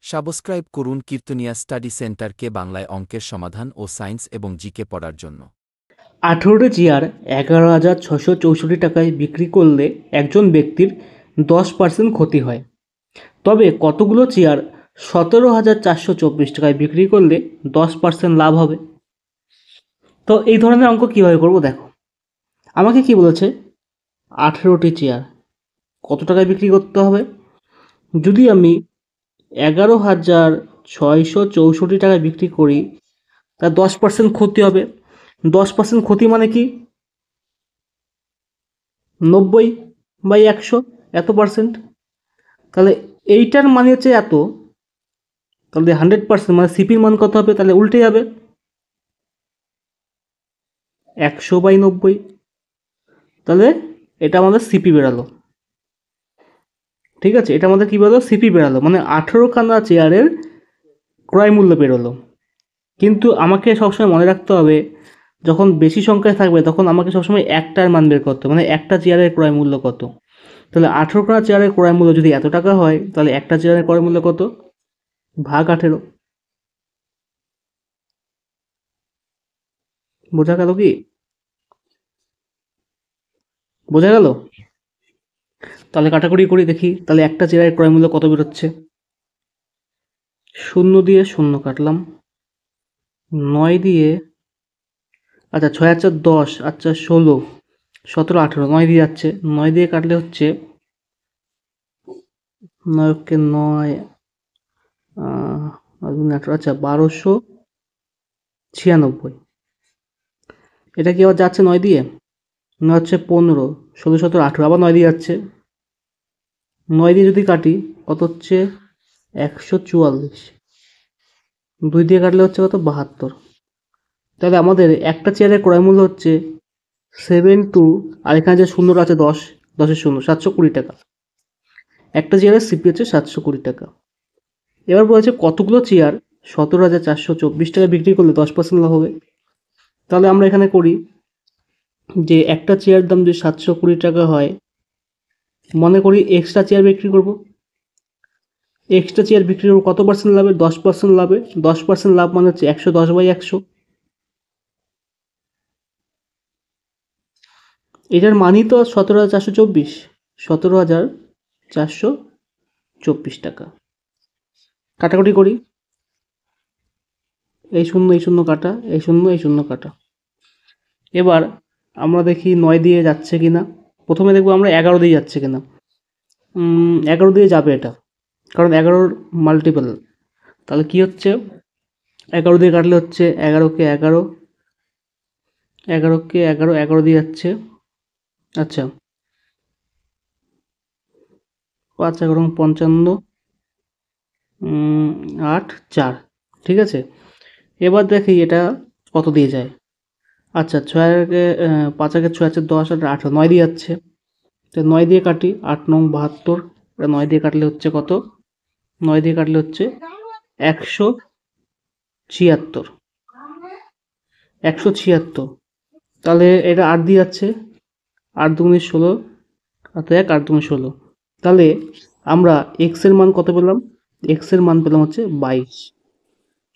Subscribe করুন কীর্তনিয়া study সেন্টারকে বাংলায় অঙ্কের সমাধান ও সায়েন্স এবং জিকে পড়ার জন্য। 18টি চেয়ার 11,664 টাকায় বিক্রি করলে একজন ব্যক্তির 10% ক্ষতি হয়। তবে কতগুলো চেয়ার 17,424 টাকায় বিক্রি করলে 10% লাভ হবে? তো এই ধরনের অঙ্ক কীভাবে করব দেখো। আমাকে কি বলেছে, 18টি চেয়ার কত টাকায় বিক্রি করতে হবে? যদি আমি 11,664 টাকায় বিক্রি করি, তার 10% ক্ষতি হবে। 10% ক্ষতি মানে কি? 90/100, এত পার্সেন্ট। তাহলে এইটার মানে হচ্ছে এত, তাহলে 100% মানে সিপির মান কত হবে? তাহলে উল্টে যাবে, 100/90। তাহলে এটা আমাদের সিপি বেরালো। ঠিক আছে, এটা আমাদের কি বেরোলো? সিপি বেরালো, মানে 18খানা চেয়ারের ক্রয় মূল্য বেরোলো। কিন্তু আমাকে সবসময় মনে রাখতে হবে, যখন বেশি সংখ্যায় থাকবে তখন আমাকে সবসময় একটার মান বের করতে হবে, মানে একটা চেয়ারের ক্রয় মূল্য কত। তাহলে 18খানা চেয়ারের ক্রয় মূল্য যদি এত টাকা হয়, তাহলে একটা চেয়ারের ক্রয় মূল্য কত? ভাগ 18। বোঝা গেল কি? বোঝা গেল? তাহলে কাটাকুটি করি দেখি, তাহলে একটা চেয়ারের ক্রয় মূল্য কত বেরোচ্ছে। 0 দিয়ে 0 কাটলাম, 9 দিয়ে, আচ্ছা 6 আচ্ছা 10, আচ্ছা 16, 17, 18, 9 দিয়ে যাচ্ছে। 9 দিয়ে কাটলে হচ্ছে 9কে 9, 18, আচ্ছা 1296। এটা কি আবার যাচ্ছে 9 দিয়ে? 9 হচ্ছে 15, 16, 17, 18, আবার 9 দিয়ে যাচ্ছে। 9 দিয়ে যদি কাটি কত হচ্ছে? 144। 2 দিয়ে কাটলে হচ্ছে কত? 72। তাহলে আমাদের একটা চেয়ারের ক্রয় মূল্য হচ্ছে 72, আর এখানে যে শূন্যটা আছে 10, 10-এর শূন্য, 720 টাকা। একটা চেয়ারের সিপি হচ্ছে 720 টাকা। এবার বলেছে কতগুলো চেয়ার 17,424 টাকা বিক্রি করলে 10% লাভ হবে। তাহলে আমরা এখানে করি যে একটা চেয়ার দাম যদি 720 টাকা হয়, মনে করি এক্সট্রা চেয়ার বিক্রি করব। এক্সট্রা চেয়ার বিক্রি করবো কত পার্সেন্ট লাভে? 10% লাভে। 10% লাভ মানে হচ্ছে 110/100। এটার মানই তো 17,424, 17,424 টাকা। কাটাকুটি করি, এই শূন্য এই শূন্য কাটা, এই শূন্য এই শূন্য কাটা। এবার আমরা দেখি 9 দিয়ে যাচ্ছে কিনা। প্রথমে দেখবো আমরা 11 দিয়ে যাচ্ছে কিনা। 11 দিয়ে যাবে এটা, কারণ 11-র মাল্টিপল। তাহলে কি হচ্ছে? 11 দিয়ে কাটলে হচ্ছে 11কে 11, 11কে 11, 11 দিয়ে যাচ্ছে। আচ্ছা 5 11 55, 8 4। ঠিক আছে, এবার দেখি এটা কত দিয়ে যায়। আচ্ছা 6-এর 5 6 আছে 10 আর 18, 9 দিয়ে যাচ্ছে। তো 9 দিয়ে কাটি, 8 9 72, 9 দিয়ে কাটলে হচ্ছে কত? 9 দিয়ে কাটলে হচ্ছে 176, 176। তাহলে এটা 8 দিয়ে যাচ্ছে, 8 দুগুণে 16, আর 1 8 দুগুণে 16। তাহলে আমরা এক্স এর মান কত পেলাম? এক্স এর মান পেলাম হচ্ছে 22।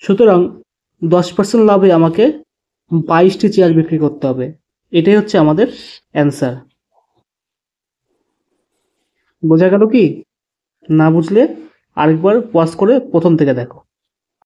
সুতরাং 10% লাভে আমাকে 22টি চেয়ার বিক্রি করতে হবে। এটাই হচ্ছে আমাদের অ্যান্সার। বোঝা গেল কি? না বুঝলে আরেকবার পজ করে প্রথম থেকে দেখো।